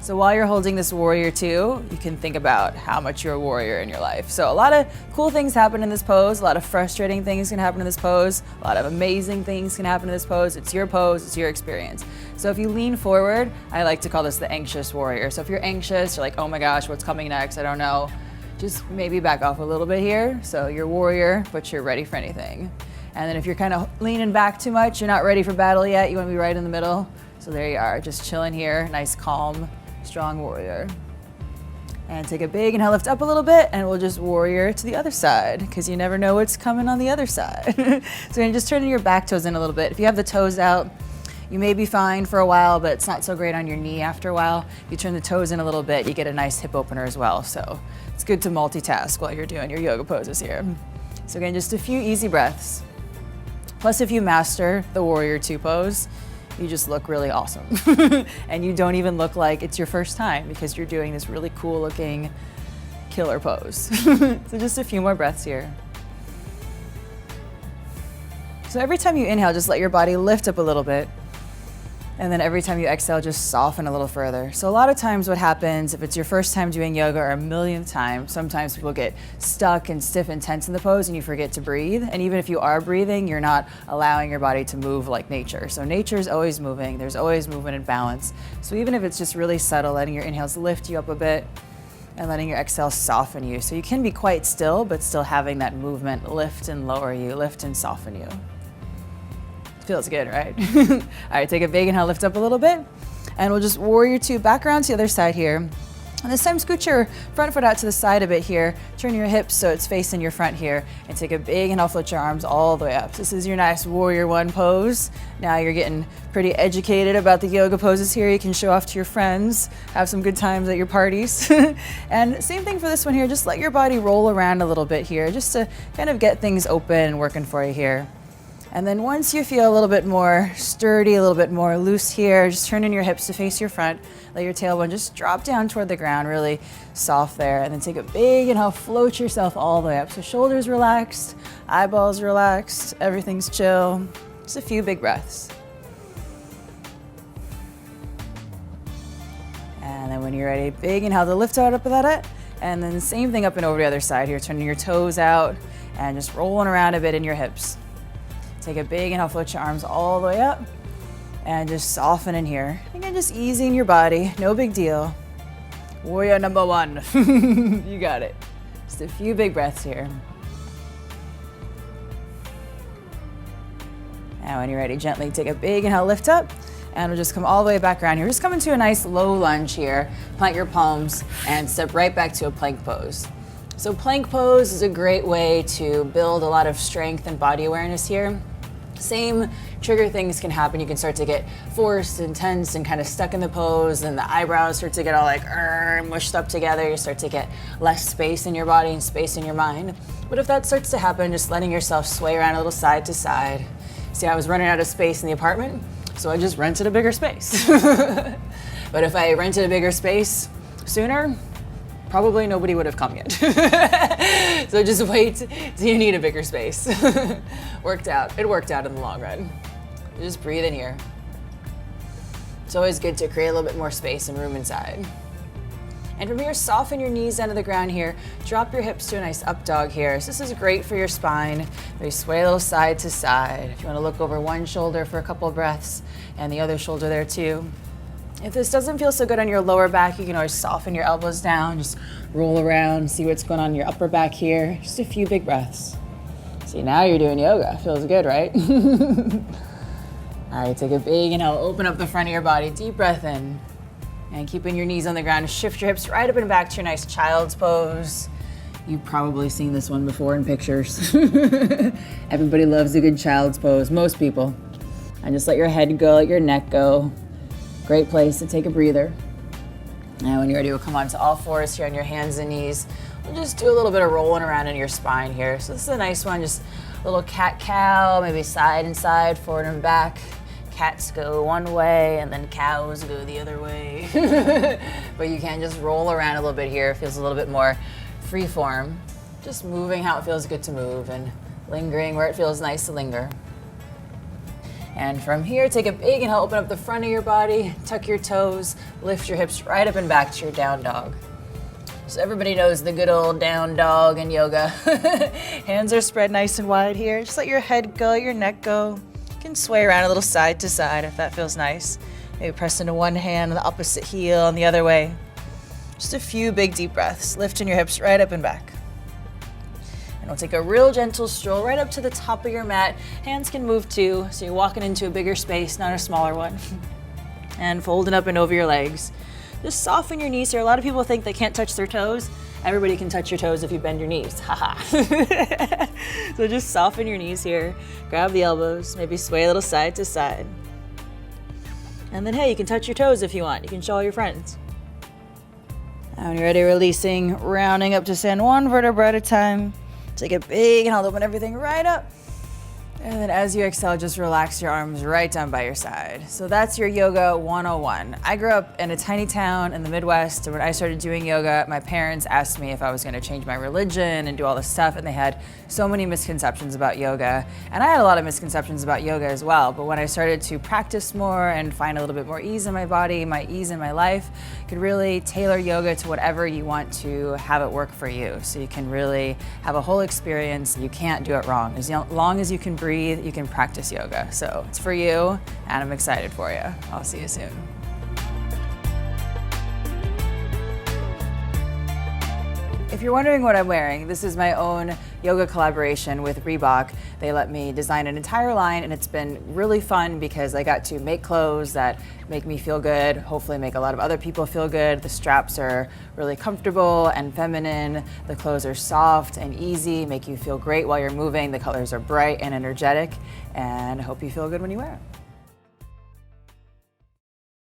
So while you're holding this warrior two, you can think about how much you're a warrior in your life. So a lot of cool things happen in this pose, a lot of frustrating things can happen in this pose, a lot of amazing things can happen in this pose. It's your pose, it's your experience. So if you lean forward, I like to call this the anxious warrior. So if you're anxious, you're like, oh my gosh, what's coming next? I don't know. Just maybe back off a little bit here. So you're warrior, but you're ready for anything. And then if you're kind of leaning back too much, you're not ready for battle yet, you want to be right in the middle. So there you are, just chilling here, nice, calm, strong warrior. And take a big inhale, lift up a little bit, and we'll just warrior to the other side, because you never know what's coming on the other side. So you're gonna just turn your back toes in a little bit. If you have the toes out, you may be fine for a while, but it's not so great on your knee after a while. If you turn the toes in a little bit, you get a nice hip opener as well. So it's good to multitask while you're doing your yoga poses here. So again, just a few easy breaths. Plus, if you master the warrior two pose, you just look really awesome. And you don't even look like it's your first time because you're doing this really cool looking killer pose. So just a few more breaths here. So every time you inhale, just let your body lift up a little bit. And then every time you exhale, just soften a little further. So a lot of times what happens, if it's your first time doing yoga or a millionth time, sometimes people get stuck and stiff and tense in the pose and you forget to breathe. And even if you are breathing, you're not allowing your body to move like nature. So nature is always moving. There's always movement and balance. So even if it's just really subtle, letting your inhales lift you up a bit and letting your exhales soften you. So you can be quite still, but still having that movement lift and lower you, lift and soften you. Feels good, right? All right, take a big inhale, lift up a little bit, and we'll just warrior two back around to the other side here. And this time, scoot your front foot out to the side a bit here. Turn your hips so it's facing your front here, and take a big inhale, float your arms all the way up. This is your nice warrior one pose. Now you're getting pretty educated about the yoga poses here. You can show off to your friends, have some good times at your parties. And same thing for this one here. Just let your body roll around a little bit here, just to kind of get things open and working for you here. And then once you feel a little bit more sturdy, a little bit more loose here, just turn in your hips to face your front. Let your tailbone just drop down toward the ground, really soft there. And then take a big inhale, float yourself all the way up. So shoulders relaxed, eyeballs relaxed, everything's chill. Just a few big breaths. And then when you're ready, big inhale to lift out up with that. And then the same thing up and over the other side here, turning your toes out and just rolling around a bit in your hips. Take a big inhale, float your arms all the way up and just soften in here. Again, just easing your body, no big deal. Warrior number one, you got it. Just a few big breaths here. And when you're ready, gently take a big inhale, lift up, and we'll just come all the way back around here. Just come into a nice low lunge here, plant your palms, and step right back to a plank pose. So plank pose is a great way to build a lot of strength and body awareness here. Same trigger things can happen. You can start to get forced and tense and kind of stuck in the pose, and the eyebrows start to get all like mushed up together. You start to get less space in your body and space in your mind. But if that starts to happen, just letting yourself sway around a little side to side. See, I was running out of space in the apartment, so I just rented a bigger space. But if I rented a bigger space sooner, probably nobody would have come yet. So just wait till you need a bigger space. Worked out. It worked out in the long run. Just breathe in here. It's always good to create a little bit more space and room inside. And from here, soften your knees down to the ground here. Drop your hips to a nice up dog here. So this is great for your spine. Maybe sway a little side to side. If you want to look over one shoulder for a couple of breaths and the other shoulder there too. If this doesn't feel so good on your lower back, you can always soften your elbows down, just roll around, see what's going on in your upper back here. Just a few big breaths. See, now you're doing yoga. Feels good, right? All right, take a big inhale, open up the front of your body, deep breath in. And keeping your knees on the ground, shift your hips right up and back to your nice child's pose. You've probably seen this one before in pictures. Everybody loves a good child's pose, most people. And just let your head go, let your neck go. Great place to take a breather. And when you're ready, we'll come onto all fours here on your hands and knees. We'll just do a little bit of rolling around in your spine here. So this is a nice one, just a little cat-cow, maybe side and side, forward and back. Cats go one way and then cows go the other way. But you can just roll around a little bit here. It feels a little bit more free form. Just moving how it feels good to move and lingering where it feels nice to linger. And from here, take a big inhale, open up the front of your body, tuck your toes, lift your hips right up and back to your down dog. So everybody knows the good old down dog in yoga. Hands are spread nice and wide here. Just let your head go, your neck go. You can sway around a little side to side if that feels nice. Maybe press into one hand on the opposite heel and the other way. Just a few big deep breaths, lifting your hips right up and back. And we'll take a real gentle stroll right up to the top of your mat. Hands can move too, so you're walking into a bigger space, not a smaller one. And folding up and over your legs. Just soften your knees here. A lot of people think they can't touch their toes. Everybody can touch your toes if you bend your knees. Haha. So just soften your knees here. Grab the elbows, maybe sway a little side to side. And then hey, you can touch your toes if you want. You can show all your friends. Now when you're ready, releasing, rounding up to stand one vertebra at a time. Take a big inhale, open everything right up. And then as you exhale, just relax your arms right down by your side. So that's your yoga 101. I grew up in a tiny town in the Midwest, and when I started doing yoga, my parents asked me if I was gonna change my religion and do all this stuff, and they had so many misconceptions about yoga. And I had a lot of misconceptions about yoga as well, but when I started to practice more and find a little bit more ease in my body, my ease in my life, I could really tailor yoga to whatever you want to have it work for you. So you can really have a whole experience, you can't do it wrong. As long as you can breathe, you can practice yoga. So it's for you, and I'm excited for you. I'll see you soon. If you're wondering what I'm wearing, this is my own yoga collaboration with Reebok. They let me design an entire line, and it's been really fun because I got to make clothes that make me feel good, hopefully make a lot of other people feel good. The straps are really comfortable and feminine. The clothes are soft and easy, make you feel great while you're moving. The colors are bright and energetic, and I hope you feel good when you wear them.